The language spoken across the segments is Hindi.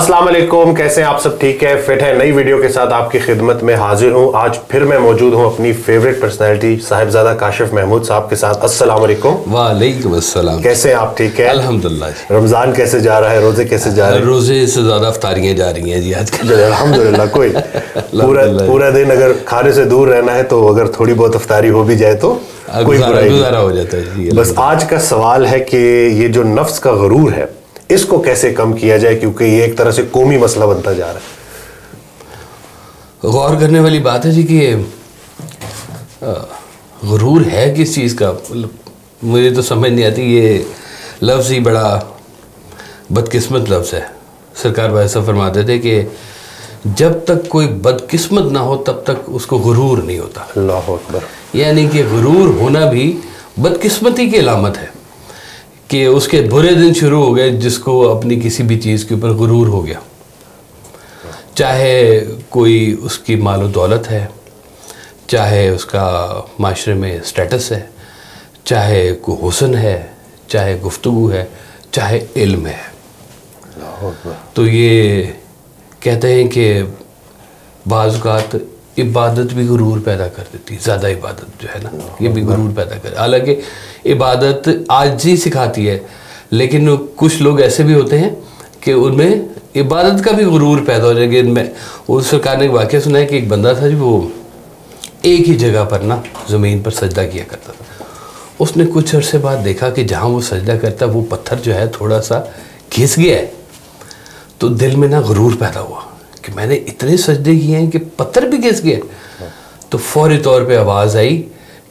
अस्सलाम वालेकुम, कैसे हैं आप सब? ठीक है, फिट है। नई वीडियो के साथ आपकी खिदमत में हाजिर हूं। आज फिर मैं मौजूद हूं अपनी फेवरेट पर्सनैलिटी साहिबजादा काशिफ महमूद साहब के साथ। अस्सलाम वालेकुम। वालेकुम अस्सलाम। कैसे हैं आप? ठीक है अल्हम्दुलिल्लाह। रमजान कैसे जा रहा है? रोजे कैसे जा रहे हैं? रोजे से ज्यादा अफ्तारियां जा रही हैं जी आजकल। अल्हम्दुलिल्लाह। कोई पूरा दिन अगर खाने से दूर रहना है तो अगर थोड़ी बहुत अफ्तारी हो भी जाए तो कोई गुजारा हो जाता है जी। बस आज का सवाल है कि ये जो नफ्स का गुरूर है इसको कैसे कम किया जाए, क्योंकि ये एक तरह से कौमी मसला बनता जा रहा है। गौर करने वाली बात है जी कि गुरूर है किस चीज़ का, मुझे तो समझ नहीं आती। ये लफ्ज़ ही बड़ा बदकिस्मत लफ्ज़ है। सरकार भाई साहब फरमाते थे कि जब तक कोई बदकिस्मत ना हो तब तक उसको गुरूर नहीं होता। अल्लाह अकबर। यानी कि गुरूर होना भी बदकिस्मती की अलामत है कि उसके बुरे दिन शुरू हो गए जिसको अपनी किसी भी चीज़ के ऊपर गुरूर हो गया। चाहे कोई उसकी मालो दौलत है, चाहे उसका माशरे में स्टेटस है, चाहे कोई हुस्न है, चाहे गुफ्तगू है, चाहे इल्म है। तो ये कहते हैं कि बाज़ औक़ात इबादत भी गुरूर पैदा कर देती है। ज़्यादा इबादत जो है ना ये भी गुरूर पैदा कर। हालांकि इबादत आजिज़ी सिखाती है, लेकिन कुछ लोग ऐसे भी होते हैं कि उनमें इबादत का भी गुरूर पैदा हो जाएगा। इनमें उस सरकार ने एक वाक़या सुना है कि एक बंदा था जो वो एक ही जगह पर ना ज़मीन पर सजदा किया करता था। उसने कुछ अरसे बाद देखा कि जहाँ वो सजदा करता वो पत्थर जो है थोड़ा सा घिस गया है। तो दिल में ना गुरूर पैदा हुआ कि मैंने इतने सजदे किए हैं कि पत्थर भी घिस गए। तो फौरी तौर पे आवाज़ आई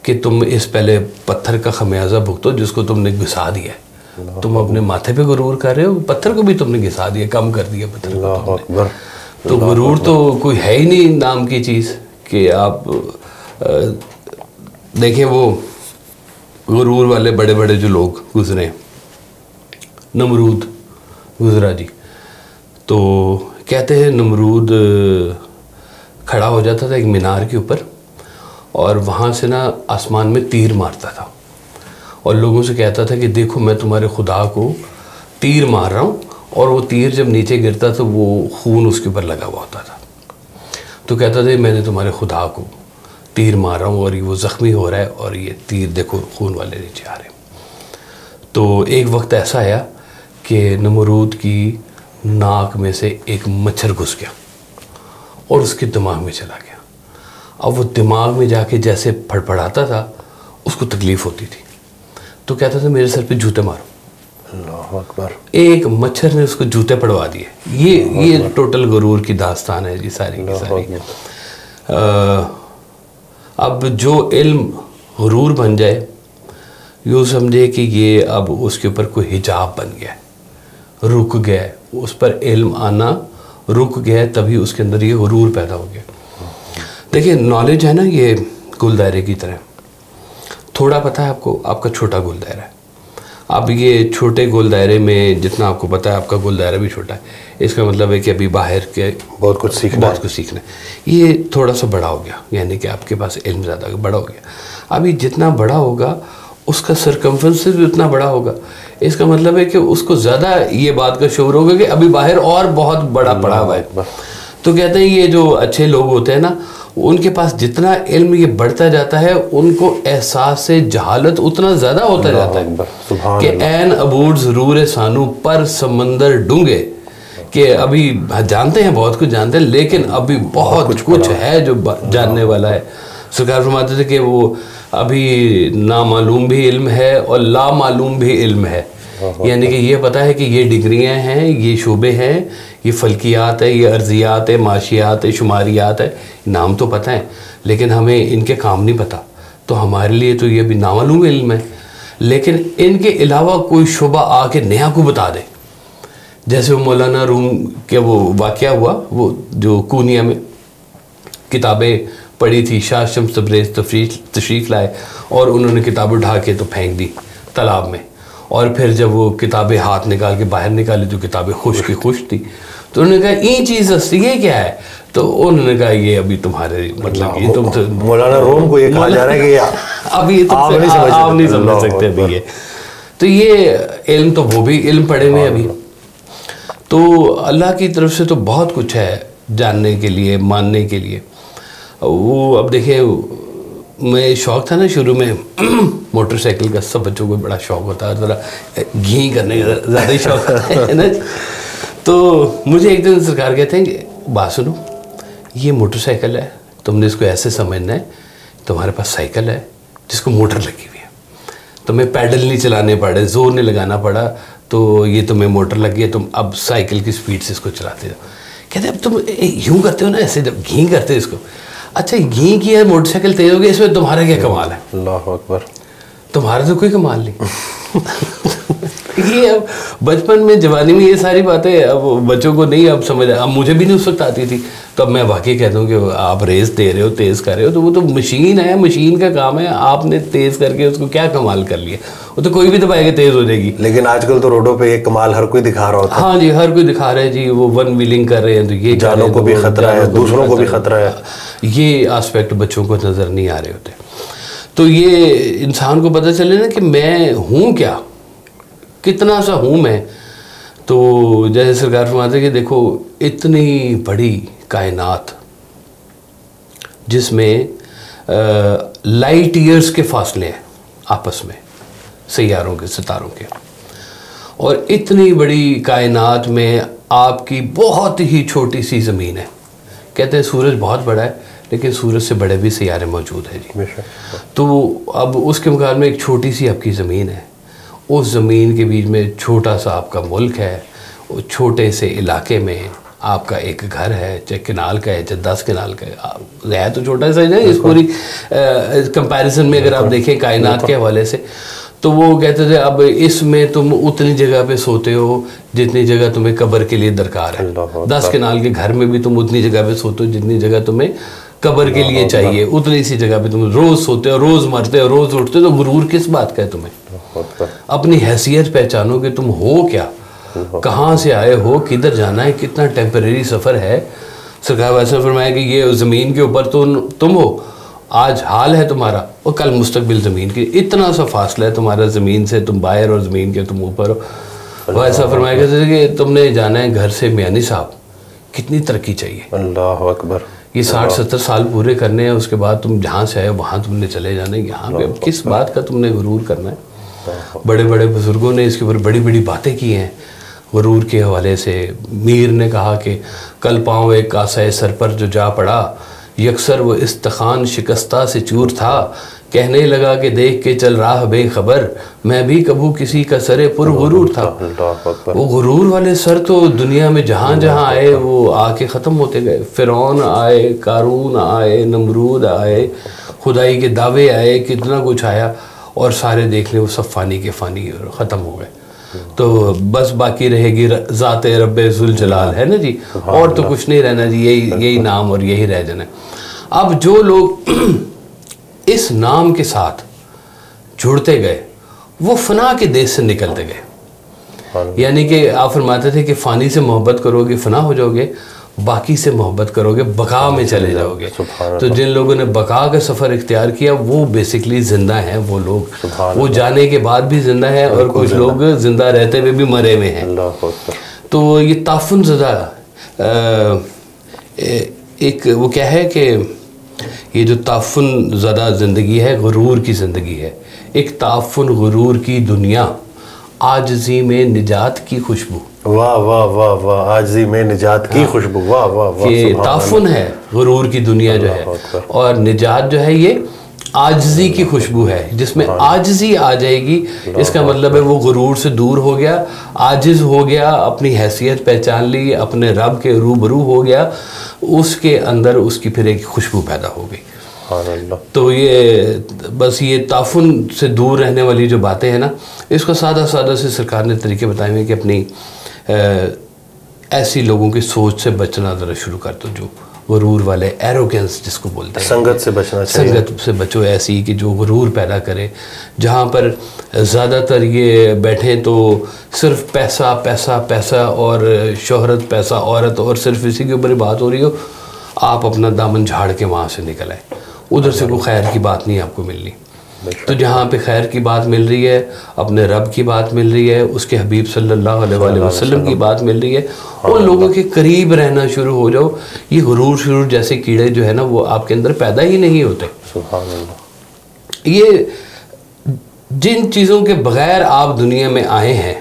कि तुम इस पहले पत्थर का खमियाजा भुगतो जिसको तुमने घिसा दिया है। तुम अपने माथे पे गुरूर कर रहे हो, पत्थर को भी तुमने घिसा दिया, कम कर दिया पत्थर को। तो गुरूर तो कोई है ही नहीं नाम की चीज़ कि आप देखें वो गुरूर वाले बड़े बड़े जो लोग गुजरे, नमरूद गुजरा जी, तो कहते हैं नमरूद खड़ा हो जाता था एक मीनार के ऊपर और वहाँ से ना आसमान में तीर मारता था और लोगों से कहता था कि देखो मैं तुम्हारे खुदा को तीर मार रहा हूँ। और वो तीर जब नीचे गिरता तो वो खून उसके ऊपर लगा हुआ होता था। तो कहता था मैंने तुम्हारे खुदा को तीर मार रहा हूँ और ये वो ज़ख्मी हो रहा है और ये तीर देखो खून वाले नीचे आ रहे हैं। तो एक वक्त ऐसा आया कि नमरूद की नाक में से एक मच्छर घुस गया और उसके दिमाग में चला गया। अब वो दिमाग में जाके जैसे फड़फड़ाता था उसको तकलीफ़ होती थी। तो कहता था मेरे सर पे जूते मारो। अल्लाह अकबर। एक मच्छर ने उसको जूते पड़वा दिए। ये टोटल गुरूर की दास्तान है जी सारी की सारी। अब जो इल्म गुरूर बन जाए यूँ समझे कि ये अब उसके ऊपर कोई हिजाब बन गया, रुक गया, उस पर इल्म आना रुक गया, तभी उसके अंदर ये गुरूर पैदा हो गया। देखिए नॉलेज है ना ये गुल दायरे की तरह, थोड़ा पता है आपको, आपका छोटा गुल दायरा है। अब ये छोटे गुल दायरे में जितना आपको पता है आपका गुल दायरा भी छोटा है। इसका मतलब है कि अभी बाहर के बहुत कुछ सीखना है। ये थोड़ा सा बड़ा हो गया, यानी कि आपके पास इल्म ज़्यादा बड़ा हो गया। अभी जितना बड़ा होगा उसका सरकमफ्रेंस भी उतना बड़ा होगा। इसका मतलब है कि उसको ज़्यादा ये बात का शौर होगा कि अभी बाहर और बहुत बड़ा पड़ा हुआ है। तो कहते हैं ये जो अच्छे लोग होते हैं ना उनके पास जितना इल्म ये बढ़ता जाता है उनको एहसास से जहालत उतना ज़्यादा होता जाता है कि ऐन अबूर ज़रूर सानू पर समंदर डूंगे, कि अभी जानते हैं बहुत कुछ जानते हैं लेकिन अभी बहुत कुछ है जो जानने वाला है। सरकार फरमाते थे कि वो अभी नामालूम भी इल्म है और लामालूम भी इल्म है। यानी कि ये पता है कि ये डिग्रियां हैं, ये शोबे हैं, ये फल्कियात है, ये अर्जियात है, माशियात है, शुमारियात है, नाम तो पता है लेकिन हमें इनके काम नहीं पता। तो हमारे लिए तो ये भी नामालूम इल्म है। लेकिन इनके अलावा कोई शोबा आके नया को बता दे, जैसे वो मौलाना रूम के वो वाक़या हुआ, वो जो कूनिया में किताबें पढ़ी थी, शाह शम्स तबरेज़ तशरीफ़ लाए और उन्होंने किताब उठा के तो फेंक दी तालाब में। और फिर जब वो किताबें हाथ निकाल के बाहर निकाली तो किताबें खुश की खुश थी। तो उन्होंने कहा ये चीज़ ये क्या है? तो उन्होंने कहा ये अभी तुम्हारे मतलब ये तुम तो मौलाना रूम को ये कहा जा रहा है कि अभी आप नहीं समझ सकते अभी ये। तो ये इल्म तो वो भी इल्म पढ़े हुए अभी। तो अल्लाह की तरफ से तो बहुत कुछ है जानने के लिए, मानने के लिए। वो अब देखिए, मैं शौक़ था ना शुरू में मोटरसाइकिल का, सब बच्चों को बड़ा शौक़ होता है, ज़रा घी करने का ज़्यादा ही शौक़ है ना। तो मुझे एक दिन सरकार कहते हैं कि बात सुनो, ये मोटरसाइकिल है, तुमने इसको ऐसे समझना है, तुम्हारे पास साइकिल है जिसको मोटर लगी हुई है, तुम्हें पैडल नहीं चलाने पड़े, जोर नहीं लगाना पड़ा, तो ये तुम्हें मोटर लगी है, तुम अब साइकिल की स्पीड से इसको चलाते हो। कहते अब तुम यूँ करते हो ना, ऐसे जब घी करते हो इसको, अच्छा घी की है, मोटरसाइकिल तेज हो गई, इसमें तुम्हारा क्या कमाल है? अल्लाह अकबर। तुम्हारा तो कोई कमाल नहीं। ये अब बचपन में, जवानी में ये सारी बातें अब बच्चों को नहीं अब समझ, अब मुझे भी नहीं उस वक्त आती थी, तो अब मैं वाकई कहता हूँ कि आप रेस दे रहे हो, तेज़ कर रहे हो, तो वो तो मशीन है, मशीन का काम है, आपने तेज़ करके उसको क्या कमाल कर लिया, वो तो कोई भी दबाएगा तेज़ हो जाएगी। लेकिन आजकल तो रोडों पे ये कमाल हर कोई दिखा रहा होता है। हाँ जी, हर कोई दिखा रहा है जी, वो वन व्हीलिंग कर रहे हैं, तो ये जानों को भी खतरा है, दूसरों को भी खतरा है, ये आस्पेक्ट बच्चों को नज़र नहीं आ रहे होते। तो ये इंसान को पता चले ना कि मैं हूँ क्या, कितना सा हूँ मैं। तो जैसे सरकार फरमाते हैं कि देखो इतनी बड़ी कायनात जिसमें लाइट ईयर्स के फासले हैं आपस में, सैयारों के, सितारों के, और इतनी बड़ी कायनात में आपकी बहुत ही छोटी सी ज़मीन है। कहते हैं सूरज बहुत बड़ा है, लेकिन सूरज से बड़े भी सैयारे मौजूद हैं जी। तो अब उसके मुकाबले में एक छोटी सी आपकी ज़मीन है, उस ज़मीन के बीच में छोटा सा आपका मुल्क है, उस छोटे से इलाके में आपका एक घर है, चाहे किनाल का है, चाहे 10 किनाल का है तो छोटा सा ही ना इस पूरी कंपैरिजन में अगर आप देखें कायनात के हवाले से। तो वो कहते थे अब इसमें तुम उतनी जगह पे सोते हो जितनी जगह तुम्हें कब्र के लिए दरकार है। 10 किनाल के घर में भी तुम उतनी जगह पे सोते हो जितनी जगह तुम्हें कब्र के लिए चाहिए, उतनी सी जगह पे तुम रोज़ सोते हो, रोज़ मरते हो, रोज़ उठते हो। तो गुरूर किस बात का है तुम्हें? अपनी हैसियत पहचानो कि तुम हो क्या, कहाँ से आए हो, किधर जाना है, कितना टेम्परेरी सफ़र है। सरकार वैसे फरमाया कि ये ज़मीन के ऊपर तुम हो, आज हाल है तुम्हारा और कल मुस्तकबिल ज़मीन की, इतना सा फासला है तुम्हारा ज़मीन से, तुम बाहर और ज़मीन के तुम ऊपर हो। वैसा फरमाया कि तुमने जाना है घर से मियानी साहब, कितनी तरक्की चाहिए। अल्लाह अकबर। ये 60-70 साल पूरे करने हैं, उसके बाद तुम जहाँ से आए वहाँ तुमने चले जाना है। यहाँ पे किस बात का तुमने गुरूर करना है? बड़े बड़े बुज़ुर्गों ने इसके ऊपर बड़ी बड़ी बातें की हैं गुरूर के हवाले से। मीर ने कहा कि कल पाँव एक कासा सर पर जो जा पड़ा, यकसर वो इस्तखान शिकस्ता से चूर था, कहने लगा कि देख के चल रहा बेखबर, मैं भी कभू किसी का सरे पुर गुरूर था। वो गुरूर वाले सर तो दुनिया में जहाँ जहाँ आए वो आके ख़त्म होते गए। फ़िरौन आए, कारून आए, नमरूद आए, खुदाई के दावे आए, कितना कुछ आया, और सारे देख लें वो सब फ़ानी के फ़ानी ख़त्म हो गए। तो बस बाकी रहेगी ज़ाते रब्बे ज़ुल जलाल, है ना जी, और तो कुछ नहीं रहना जी, यही नाम और यही रह जाना। अब जो लोग इस नाम के साथ जुड़ते गए वो फना के देश से निकलते गए। यानी कि आप फरमाते थे कि फ़ानी से मोहब्बत करोगे फना हो जाओगे, बाकी से मोहब्बत करोगे बका में चले जाओगे। तो जिन लोगों ने बका का सफ़र इख्तियार किया वो बेसिकली ज़िंदा हैं, वो लोग, वो जाने के बाद भी ज़िंदा हैं, और कुछ लोग ज़िंदा रहते हुए भी मरे हुए हैं। तो ये ताफ़ुन ज़दा एक वो क्या है कि ये जो ताफ़ुन ज़दा ज़िंदगी है, गुरूर की ज़िंदगी है, एक ताफ़ुन गुरूर की दुनिया, आजिज़ी में निजात की खुशबू। वाह वाह वाह वाह, आजिज़ी में निजात की खुशबू। वाह वाह वाह, ये ताफ़ुन है गुरूर की दुनिया जो है, और निजात जो है ये आजिज़ी की खुशबू है, जिसमें आजिज़ी आ जाएगी। इसका मतलब है वो गुरूर से दूर हो गया, आजिज़ हो गया, अपनी हैसियत पहचान ली, अपने रब के रूबरू हो गया, उसके अंदर उसकी फिर एक खुशबू पैदा हो गई। तो ये बस ये ताफ़ुन से दूर रहने वाली जो बातें हैं ना, इसको सादा सादा से सरकार ने तरीके बताए हुए कि अपनी ऐसी लोगों की सोच से बचना ज़रा शुरू कर दो, जो गुरूर वाले, एरोगेंस जिसको बोलते हैं, संगत से बचना चाहिए। संगत से बचो ऐसी कि जो गुरूर पैदा करे, जहाँ पर ज़्यादातर ये बैठे तो सिर्फ पैसा पैसा पैसा और शोहरत, पैसा औरत, और सिर्फ इसी के ऊपर बात हो रही हो, आप अपना दामन झाड़ के वहाँ से निकल आए, उधर से कोई खैर की बात नहीं आपको मिलनी। तो जहाँ पे खैर की बात मिल रही है, अपने रब की बात मिल रही है, उसके हबीब सल्लल्लाहु अलैहि वसल्लम की बात मिल रही है, उन लोगों के करीब रहना शुरू हो जाओ, ये गुरूर शुरूर जैसे कीड़े जो है ना वो आपके अंदर पैदा ही नहीं होते। सुभान अल्लाह। ये जिन चीज़ों के बगैर आप दुनिया में आए हैं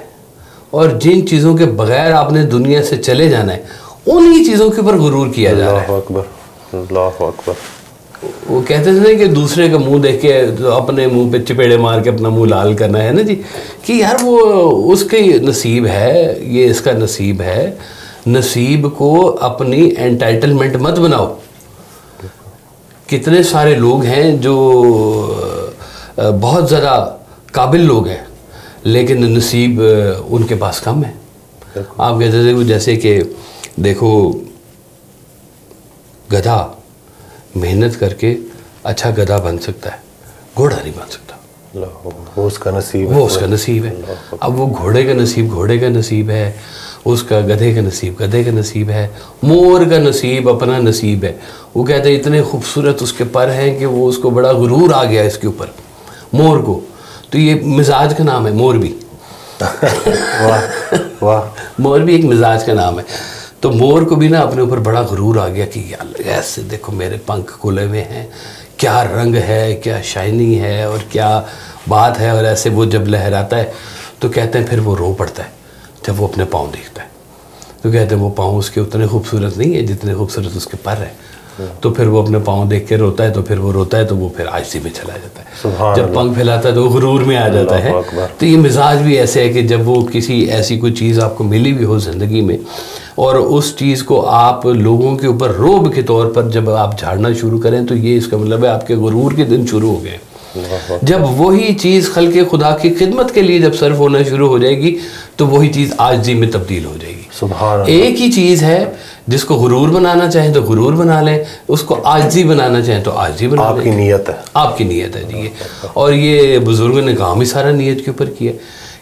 और जिन चीज़ों के बगैर आपने दुनिया से चले जाना है, उन्हीं चीज़ों के ऊपर गुरूर किया जा रहा है। अल्लाह अकबर, अल्लाह अकबर। वो कहते थे ना कि दूसरे का मुंह देख के तो अपने मुंह पे चपेड़े मार के अपना मुंह लाल करना है ना जी, कि यार वो उसके नसीब है, ये इसका नसीब है। नसीब को अपनी एंटाइटलमेंट मत बनाओ। कितने सारे लोग हैं जो बहुत ज़्यादा काबिल लोग हैं लेकिन नसीब उनके पास कम है। आप कहते थे जैसे कि देखो गधा मेहनत करके अच्छा गधा बन सकता है, घोड़ा नहीं बन सकता। वो उसका नसीब है, वो उसका नसीब है। अब वो घोड़े का नसीब घोड़े का नसीब है, उसका गधे का नसीब गधे का नसीब है, मोर का नसीब अपना नसीब है। वो कहते हैं इतने खूबसूरत उसके पर हैं कि वो उसको बड़ा गुरूर आ गया इसके ऊपर मोर को। तो ये मिजाज का नाम है मोर भी। वाह वाह। मोर भी एक मिजाज का नाम है। तो मोर को भी ना अपने ऊपर बड़ा गुरूर आ गया कि यार ऐसे देखो मेरे पंख खुले हुए हैं, क्या रंग है, क्या शाइनिंग है और क्या बात है। और ऐसे वो जब लहराता है तो कहते हैं फिर वो रो पड़ता है जब वो अपने पाँव देखता है। तो कहते हैं वो पाँव उसके उतने खूबसूरत नहीं है जितने खूबसूरत उसके पर है। तो फिर वो अपने पाँव देख के रोता है, तो फिर वो रोता है तो वो फिर आजिज़ी में चला जाता है। जब पंख फैलाता है तो वो गुरूर में आ जाता है। तो ये मिजाज भी ऐसे है कि जब वो किसी ऐसी कोई चीज़ आपको मिली भी हो ज़िंदगी में और उस चीज़ को आप लोगों के ऊपर रोब के तौर पर जब आप झाड़ना शुरू करें तो ये इसका मतलब है आपके गुरूर के दिन शुरू हो गए। जब वही चीज़ खल्के खुदा की खिदमत के लिए जब सर्व होना शुरू हो जाएगी तो वही चीज़ आजिज़ी में तब्दील हो जाएगी। सुभान एक ही चीज़ है, जिसको गुरूर बनाना चाहें तो गुरूर बना लें, उसको आजिज़ी बनाना चाहें तो आजिज़ी बना लें। आपकी नीयत है, आपकी नीयत है जी। और ये बुजुर्गों ने काम ही सारा नीयत के ऊपर किया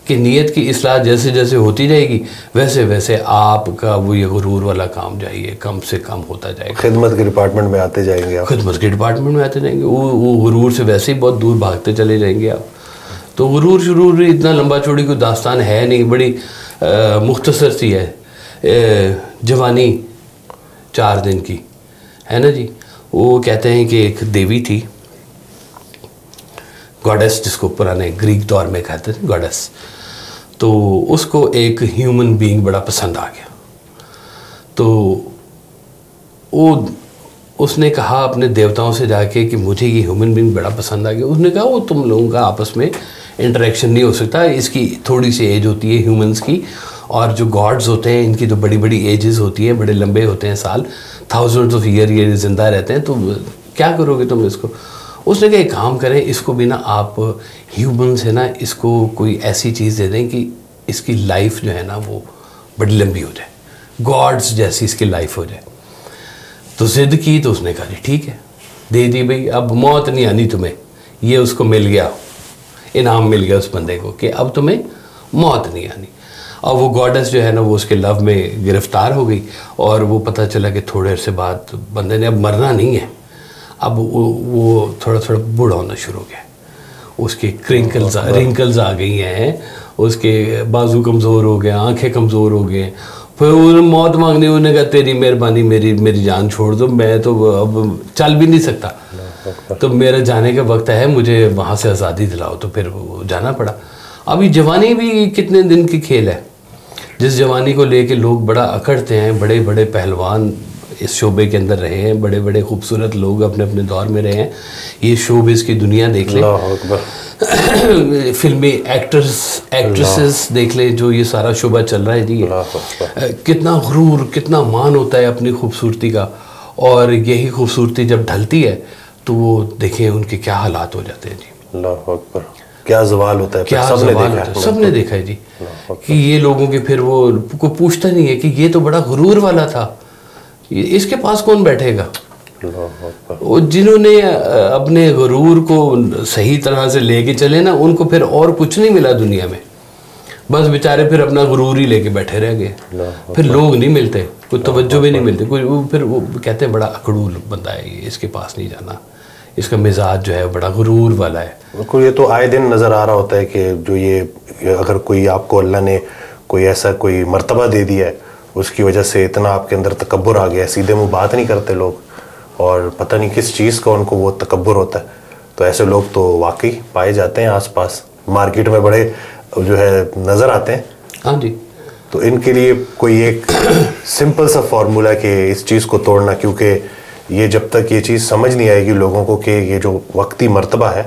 कि नीयत की इस्लाह जैसे जैसे होती जाएगी वैसे वैसे आपका वो ये गुरूर वाला काम जाइए कम से कम होता जाएगा। खिदमत के डिपार्टमेंट में आते जाएंगे आप, खिदमत के डिपार्टमेंट में आते जाएंगे। वो गुरूर से वैसे ही बहुत दूर भागते चले जाएंगे आप। तो गुरूर शुरूर इतना लंबा चौड़ी कोई दास्तान है नहीं, बड़ी मुख्तसर सी है। जवानी 4 दिन की है ना जी। वो कहते हैं कि एक देवी थी गॉडेस, जिसको पुराने ग्रीक दौर में कहते थे गॉडेस। तो उसको एक ह्यूमन बीइंग बड़ा पसंद आ गया। तो वो उसने कहा अपने देवताओं से जाके कि मुझे ये ह्यूमन बीइंग बड़ा पसंद आ गया। उसने कहा वो तुम लोगों का आपस में इंटरेक्शन नहीं हो सकता, इसकी थोड़ी सी एज होती है ह्यूमंस की, और जो गॉड्स होते हैं इनकी तो बड़ी बड़ी एजेस होती हैं, बड़े लंबे होते हैं साल, थाउजेंड्स ऑफ ईयर ये जिंदा रहते हैं, तो क्या करोगे तुम इसको। उसने कहा एक काम करें, इसको भी ना आप ह्यूमन से ना इसको कोई ऐसी चीज़ दे दें कि इसकी लाइफ जो है ना वो बड़ी लंबी हो जाए, गॉड्स जैसी इसकी लाइफ हो जाए। तो ज़िद की तो उसने कहा जी ठीक है, दे दी भाई, अब मौत नहीं आनी तुम्हें। ये उसको मिल गया, इनाम मिल गया उस बंदे को कि अब तुम्हें मौत नहीं आनी। और वो गॉडेस जो है ना वो उसके लव में गिरफ्तार हो गई और वो पता चला कि थोड़े अरसे बाद बंदे ने अब मरना नहीं है, अब वो थोड़ा थोड़ा बूढ़ा होना शुरू हो गया, उसके रिंकल्स आ गई हैं, उसके बाजू कमज़ोर हो गए, आंखें कमज़ोर हो गए। फिर उन्होंने मौत मांगनी, उन्होंने कहा तेरी मेहरबानी, मेरी जान छोड़ दो, मैं तो अब चल भी नहीं सकता, तो मेरा जाने का वक्त है, मुझे वहाँ से आज़ादी दिलाओ। तो फिर वो जाना पड़ा। अभी जवानी भी कितने दिन की खेल है, जिस जवानी को लेके लोग बड़ा अकड़ते हैं, बड़े बड़े पहलवान इस शोबे के अंदर रहे हैं, बड़े बड़े खूबसूरत लोग अपने अपने दौर में रहे हैं। ये शोबिस की दुनिया देख लें, फिल्मी एक्ट्रेसेस देख लें, जो ये सारा शोबा चल रहा है जी, कितना गुरूर, कितना मान होता है अपनी खूबसूरती का। और यही खूबसूरती जब ढलती है तो वो देखें उनके क्या हालात हो जाते हैं जी। अल्लाह अकबर, क्या ज़वाल होता है, क्या ज़वाल होता है, सबने देखा है जी कि ये लोगों के फिर वो को पूछता नहीं है कि ये तो बड़ा गुरूर वाला था, इसके पास कौन बैठेगा। वो जिन्होंने अपने गुरूर को सही तरह से लेके चले ना, उनको फिर और कुछ नहीं मिला दुनिया में, बस बेचारे फिर अपना गुरूर ही लेके बैठे रह गए। फिर लोग नहीं मिलते, कोई तवज्जो भी नहीं मिलती, कोई फिर वो कहते हैं बड़ा अकड़ूल बंदा है ये, इसके पास नहीं जाना, इसका मिजाज जो है बड़ा गुरूर वाला है। बिल्कुल, ये तो आए दिन नज़र आ रहा होता है कि जो ये अगर कोई आपको अल्लाह ने कोई ऐसा कोई मर्तबा दे दिया है, उसकी वजह से इतना आपके अंदर तकब्बुर आ गया है, सीधे मुँह बात नहीं करते लोग, और पता नहीं किस चीज़ का उनको वो तकब्बुर होता है। तो ऐसे लोग तो वाकई पाए जाते हैं आसपास, मार्केट में बड़े जो है नज़र आते हैं। हाँ जी। तो इनके लिए कोई एक सिंपल सा फार्मूला कि इस चीज़ को तोड़ना, क्योंकि ये जब तक ये चीज़ समझ नहीं आएगी लोगों को कि ये जो वक्ती मर्तबा है,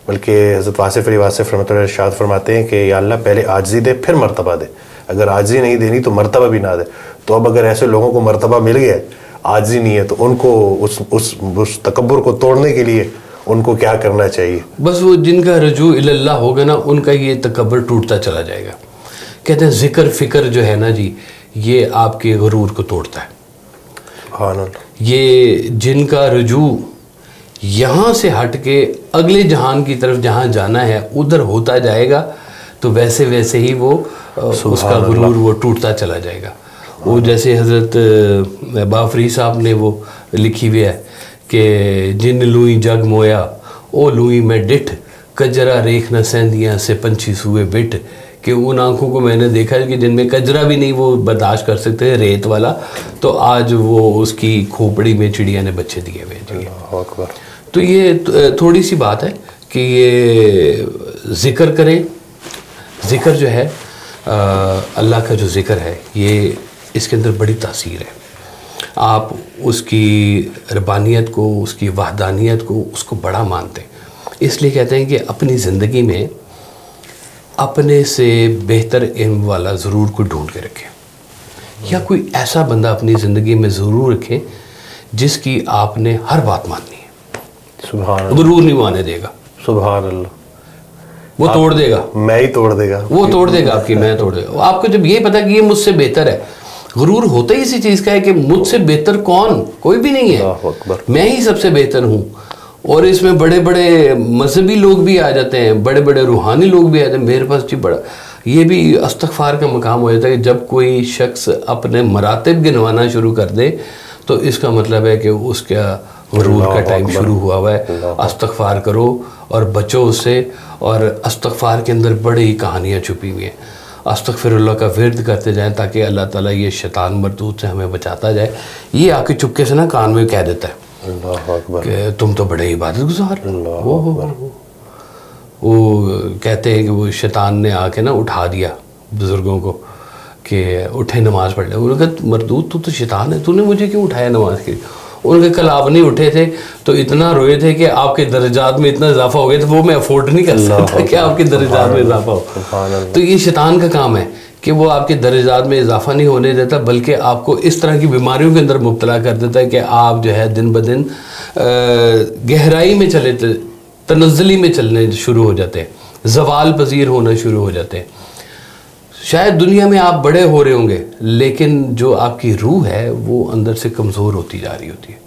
बल्कि हज़रत वासिफ़ अली वासिफ़ रहमतुल्लाह अलैह इरशाद फरमाते हैं कि या अल्लाह पहले आजिज़ी दे फिर मर्तबा दे, अगर आजिज़ी नहीं देनी तो मर्तबा भी ना दे। तो अब अगर ऐसे लोगों को मर्तबा मिल गया, आजिज़ी नहीं है, तो उनको उस तकब्बुर को तोड़ने के लिए उनको क्या करना चाहिए? बस वो जिनका रजू इल्लल्लाह होगा ना, उनका ये तकब्बुर टूटता चला जाएगा। कहते हैं ज़िक्र फ़िक्र जो है ना जी, ये आपके गुरूर को तोड़ता है। हाँ, ये जिनका रजू यहाँ से हट के अगले जहान की तरफ जहाँ जाना है उधर होता जाएगा, तो वैसे वैसे ही वो उसका गुरूर वो टूटता चला जाएगा। वो जैसे हज़रत बाफरी साहब ने वो लिखी हुई है कि जिन लुई जग मोया ओ लुई मैं डिठ, कजरा रेख न सेंधियाँ से पंछी सुए बिठ। कि उन आंखों को मैंने देखा है कि जिनमें कजरा भी नहीं वो बर्दाश्त कर सकते हैं, रेत वाला, तो आज वो उसकी खोपड़ी में चिड़िया ने बच्चे दिए हुए। तो ये थोड़ी सी बात है कि ये ज़िक्र करें। ज़िक्र जो है अल्लाह का जो ज़िक्र है, ये इसके अंदर बड़ी तासीर है। आप उसकी रब्बानियत को, उसकी वहदानियत को, उसको बड़ा मानते हैं। इसलिए कहते हैं कि अपनी ज़िंदगी में अपने से बेहतर इल्म वाला ज़रूर कोई ढूंढ के रखें, या कोई ऐसा बंदा अपनी ज़िंदगी में ज़रूर रखें जिसकी आपने हर बात माननी है। सुभान अल्लाह। ज़रूर नहीं माने देगा, सुभान अल्लाह, वो तोड़ देगा, मैं ही तोड़ देगा, वो तोड़ देगा आपकी, मैं तोड़ देगा। आपको जब ये पता कि ये मुझसे बेहतर है, गुरूर होता ही इसी चीज़ का है कि मुझसे बेहतर कौन, कोई भी नहीं है, मैं ही सबसे बेहतर हूँ। और इसमें बड़े बड़े मजहबी लोग भी आ जाते हैं, बड़े बड़े रूहानी लोग भी आते हैं। मेरे पास जी बड़ा ये भी इस्तग़फ़ार का मकाम हो जाता है कि जब कोई शख्स अपने मरातिब गिनवाना शुरू कर दे तो इसका मतलब है कि उसका गुरूर का टाइम शुरू हुआ है। इस्तग़फ़ार करो और बचो उससे। और इस्तग़फ़ार के अंदर बड़ी कहानियाँ छुपी हुई हैं। अस्तग़फ़िरुल्लाह का विर्द करते जाएं ताकि अल्लाह ताला ये शैतान मरदूद से हमें बचाता जाए। ये आके चुपके से ना कान में कह देता है कि तुम तो बड़े इबादत गुजार हो। वो कहते हैं कि वो शैतान ने आके ना उठा दिया बुज़ुर्गों को कि उठे नमाज़ पढ़ ले। उन्होंने कहा मरदूद तू तो शैतान है, तूने मुझे क्यों उठाया नमाज के लिए? उनके कल आप नहीं उठे थे तो इतना रोए थे कि आपके दर्जात में इतना इजाफा हो गया, तो वो मैं अफोर्ड नहीं कर सकता कि आपके दर्जात में इजाफा हो। तो ये शैतान का काम है कि वो आपके दर्जात में इजाफा नहीं होने देता, बल्कि आपको इस तरह की बीमारियों के अंदर मुब्तला कर देता है कि आप जो है दिन ब दिन गहराई में चले, तनज़्ज़ुली में चलने शुरू हो जाते हैं, ज़वाल पजीर होना शुरू हो जाते हैं। शायद दुनिया में आप बड़े हो रहे होंगे, लेकिन जो आपकी रूह है वो अंदर से कमज़ोर होती जा रही होती है।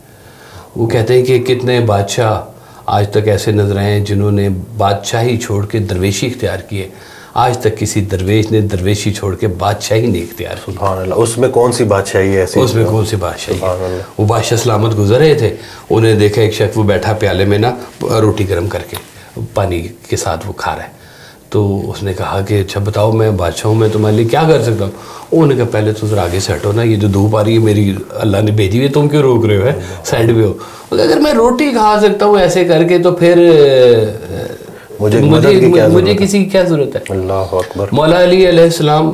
वो कहते हैं कि कितने बादशाह आज तक ऐसे नजर आए हैं जिन्होंने बादशाही छोड़ के दरवेशी इख्तियार किए। आज तक किसी दरवेश ने दरवेशी छोड़ के बादशाही नहीं इख्तियार की। सुभान अल्लाह। उसमें कौन सी बादशाही है ऐसी? उसमें कौन सी बादशाही है? वो बादशाह सलामत गुजर रहे थे, उन्हें देखा एक शख्स वो बैठा प्याले में ना रोटी गर्म करके पानी के साथ वो खा रहा है। तो उसने कहा कि अच्छा बताओ मैं बादशाह हूँ, मैं तुम्हारे लिए क्या कर सकता हूँ? उन्होंने कहा पहले तो जरा आगे से हटो ना, ये जो धूप आ रही है मेरी अल्लाह ने भेजी हुई है, तुम क्यों रोक रहे हो? है साइड में हो। अगर मैं रोटी खा सकता हूँ ऐसे करके तो फिर मुझे किसी की क्या ज़रूरत है? अल्लाह अकबर। मौला अली अलैहिस्सलाम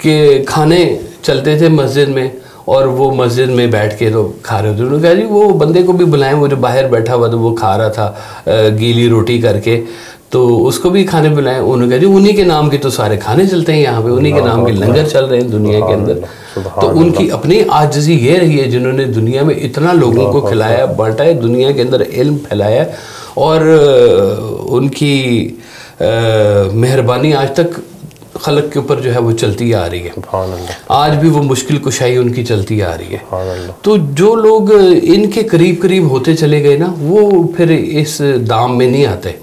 के खाने चलते थे मस्जिद में, और वो मस्जिद में बैठ के तो खा रहे थे। उन्होंने कहा जी वो बंदे को भी बुलाएं, वो जो बाहर बैठा हुआ था वो खा रहा था गीली रोटी करके, तो उसको भी खाने बुलाएं। उन्होंने कहा जी उन्हीं के नाम के तो सारे खाने चलते हैं यहाँ पे, उन्हीं के नाम के लंगर चल रहे हैं दुनिया के अंदर। तो उनकी अपनी आजिज़ी ये रही है जिन्होंने दुनिया में इतना लोगों को खिलाया, बांटा है, दुनिया के अंदर इल्म फैलाया, और उनकी मेहरबानी आज तक खलक के ऊपर जो है वो चलती आ रही है। आज भी वो मुश्किल कुशाई उनकी चलती आ रही है। तो जो लोग इनके करीब करीब होते चले गए ना, वो फिर इस दाम में नहीं आते।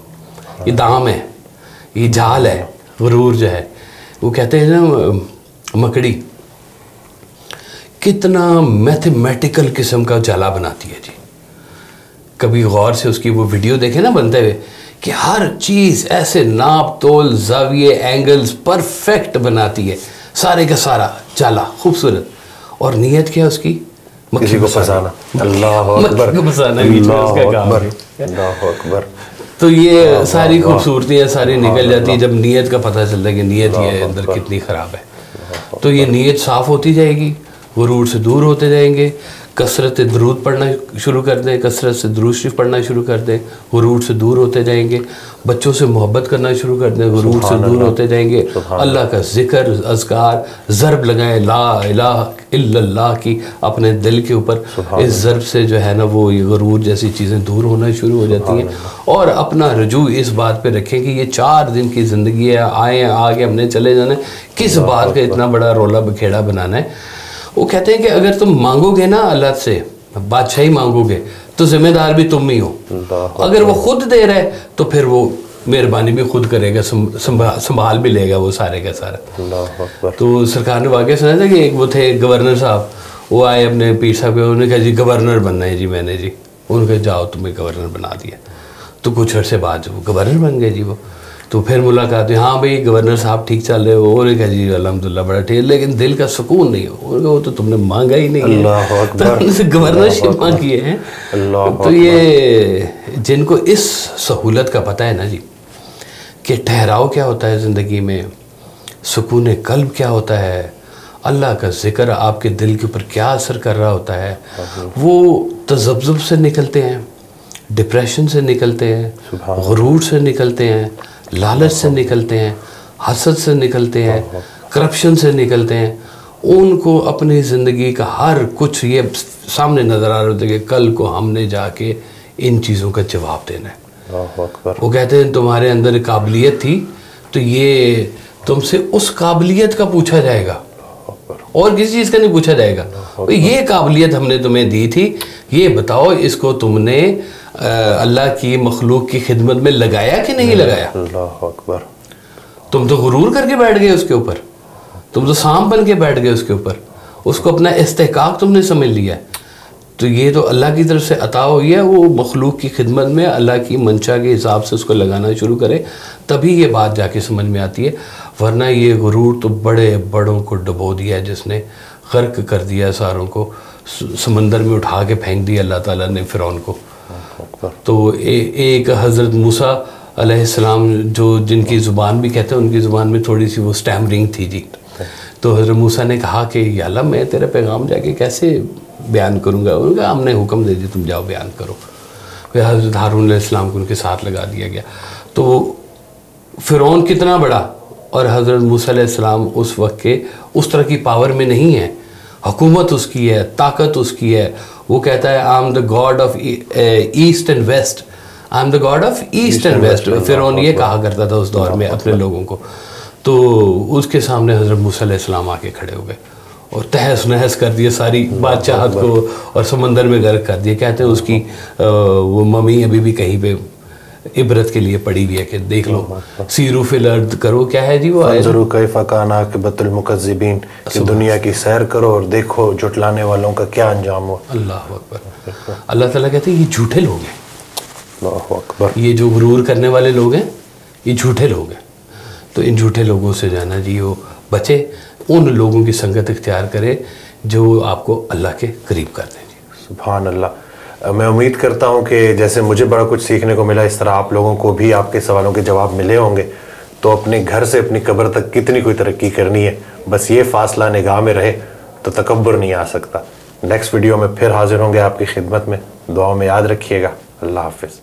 ये दाम है, ये जाल है, गुरूर जो है। वो कहते हैं ना मकड़ी कितना मैथमेटिकल किस्म का जाला बनाती है जी। कभी गौर से उसकी वो वीडियो देखे ना बनते हुए, कि हर चीज़ ऐसे नाप तोल जाविये एंगल्स परफेक्ट बनाती है, सारे का सारा चाला खूबसूरत, और नीयत क्या है उसकी? किसी को फंसाना। अल्लाह अकबर, अल्लाह अकबर। तो ये सारी खूबसूरतियाँ सारी निकल जाती है जब नीयत का पता चलता है कि नीयत ये अंदर कितनी ख़राब है। तो ये नीयत साफ़ होती जाएगी, गुरूर से दूर होते जाएंगे, कसरत दरूद पढ़ना शुरू कर दें, कसरत से दुरूद शरीफ पढ़ना शुरू कर दें, गुरूर से दूर होते जाएंगे, बच्चों से मोहब्बत करना शुरू कर दें, गुरूर से दूर होते जाएंगे, अल्लाह का जिक्र अज़कार ज़रब लगाएं ला इलाहा इल्लल्लाह की अपने दिल के ऊपर, इस ज़रब से जो है ना वो ये गुरूर जैसी चीज़ें दूर होना शुरू हो जाती हैं। और अपना रुजू इस बात पे रखें कि ये 4 दिन की ज़िंदगी है, आए आगे हमने चले जाना, किस बात का इतना बड़ा रोला बखेड़ा बनाना है। वो कहते हैं कि अगर तुम मांगोगे ना अल्लाह से, बादशाही मांगोगे, तो जिम्मेदार भी तुम ही हो। अगर वो खुद दे रहा है तो फिर वो मेहरबानी भी खुद करेगा, संभाल भी लेगा वो सारे का सारा। तो सरकार ने वाकई सुना था कि एक वो थे गवर्नर साहब, वो आए अपने पीर साहब के, उन्होंने कहा जी गवर्नर बनना है जी मैंने जी। उन्होंने कहा जाओ तुम्हें गवर्नर बना दिया। तो कुछ अर्से बाद वो गवर्नर बन गए जी वो। तो फिर मुलाकात हुई, हाँ भाई गवर्नर साहब ठीक चल रहे हो, और कहा जी अल्हम्दुलिल्लाह बड़ा ठीक, लेकिन दिल का सुकून नहीं हो। वो तो तुमने मांगा ही नहीं है, तो गवर्नरशिप मांगी है। तो ये जिनको इस सहूलत का पता है ना जी कि ठहराव क्या होता है ज़िंदगी में, सुकून कल्ब क्या होता है, अल्लाह का जिक्र आपके दिल के ऊपर क्या असर कर रहा होता है, वो तज़ब्ज़ुब से निकलते हैं, डिप्रेशन से निकलते हैं, गुरूर से निकलते हैं, लालच से निकलते हैं, हसद से निकलते हैं, करप्शन से निकलते हैं। उनको अपनी ज़िंदगी का हर कुछ ये सामने नज़र आ रहा होता है कि कल को हमने जाके इन चीज़ों का जवाब देना है। वो कहते हैं तुम्हारे अंदर काबिलियत थी तो ये तुमसे उस काबिलियत का पूछा जाएगा, और किसी चीज़ का नहीं पूछा जाएगा। ये काबिलियत हमने तुम्हें दी थी, ये बताओ इसको तुमने अल्लाह की मखलूक की खिदमत में लगाया कि नहीं लगाया। अल्लाह अकबर। तुम तो गुरूर करके बैठ गए उसके ऊपर, तुम तो सांप बन के बैठ गए उसके ऊपर, उसको अपना इस्तेकाक तुमने समझ लिया। तो ये तो अल्लाह की तरफ से अता हुई है, वो मखलूक की खिदमत में अल्लाह की मंशा के हिसाब से उसको लगाना शुरू करे, तभी ये बात जाके समझ में आती है। वरना ये गुरूर तो बड़े बड़ों को डुबो दिया है, जिसने गर्क कर दिया सारों को, समंदर में उठा के फेंक दिया अल्लाह ताला ने फ़िरौन को। तो एक हज़रत मूसा अलैहिस्सलाम जो जिनकी ज़ुबान भी कहते हैं, उनकी ज़ुबान में थोड़ी सी वो स्टैमरिंग थी जी। तो हज़रत मूसा ने कहा कि या अल्लाह मैं तेरा पैगाम जाके कैसे बयान करूँगा। उनका हमने हुक्म दे दिया तुम जाओ बयान करो। फिर हज़रत हारून अलैहिस्सलाम को उनके साथ लगा दिया गया। तो फ़िरौन कितना बड़ा, और हज़रत मूसा अलैहिस्सलाम उस वक्त के उस तरह की पावर में नहीं है, हुकूमत उसकी है, ताकत उसकी है। वो कहता है I am the god of east and west, I am the god of east and west. फ़िरौन ये कहा करता था उस दौर में अपने लोगों को। तो उसके सामने हज़रत मूसा अलैहिस्सलाम आके खड़े हो गए और तहस नहस कर दिया सारी बादशाहत को, और समंदर में गर्क कर दिया। कहते हैं उसकी वो मम्मी अभी भी कहीं पे इबरत के लिए पड़ी हुई है कि देख लो, सीरू फिल अर्द करो, क्या है जी वो ज़रूर कैफ़ा कान आक़िबतुल मुकज़्ज़िबीन, कि दुनिया की सैर करो और देखो जुटलाने वालों का क्या अंजाम हुआ। अल्लाह अकबर। अल्लाह ताला कहते हैं ये झूठे लोग हैं, अल्लाह अकबर। ये जो गुरूर करने वाले लोग हैं ये झूठे लोग हैं। तो इन झूठे लोगों से जाना जी वो बचे, उन लोगों की संगत इख्तियार करे जो आपको अल्लाह के करीब कर दें जी। सुभान अल्लाह। मैं उम्मीद करता हूँ कि जैसे मुझे बड़ा कुछ सीखने को मिला, इस तरह आप लोगों को भी आपके सवालों के जवाब मिले होंगे। तो अपने घर से अपनी कब्र तक कितनी कोई तरक्की करनी है, बस ये फासला निगाह में रहे तो तकब्बुर नहीं आ सकता। नेक्स्ट वीडियो में फिर हाजिर होंगे आपकी खिदमत में। दुआओं में याद रखिएगा। अल्लाह हाफिज़।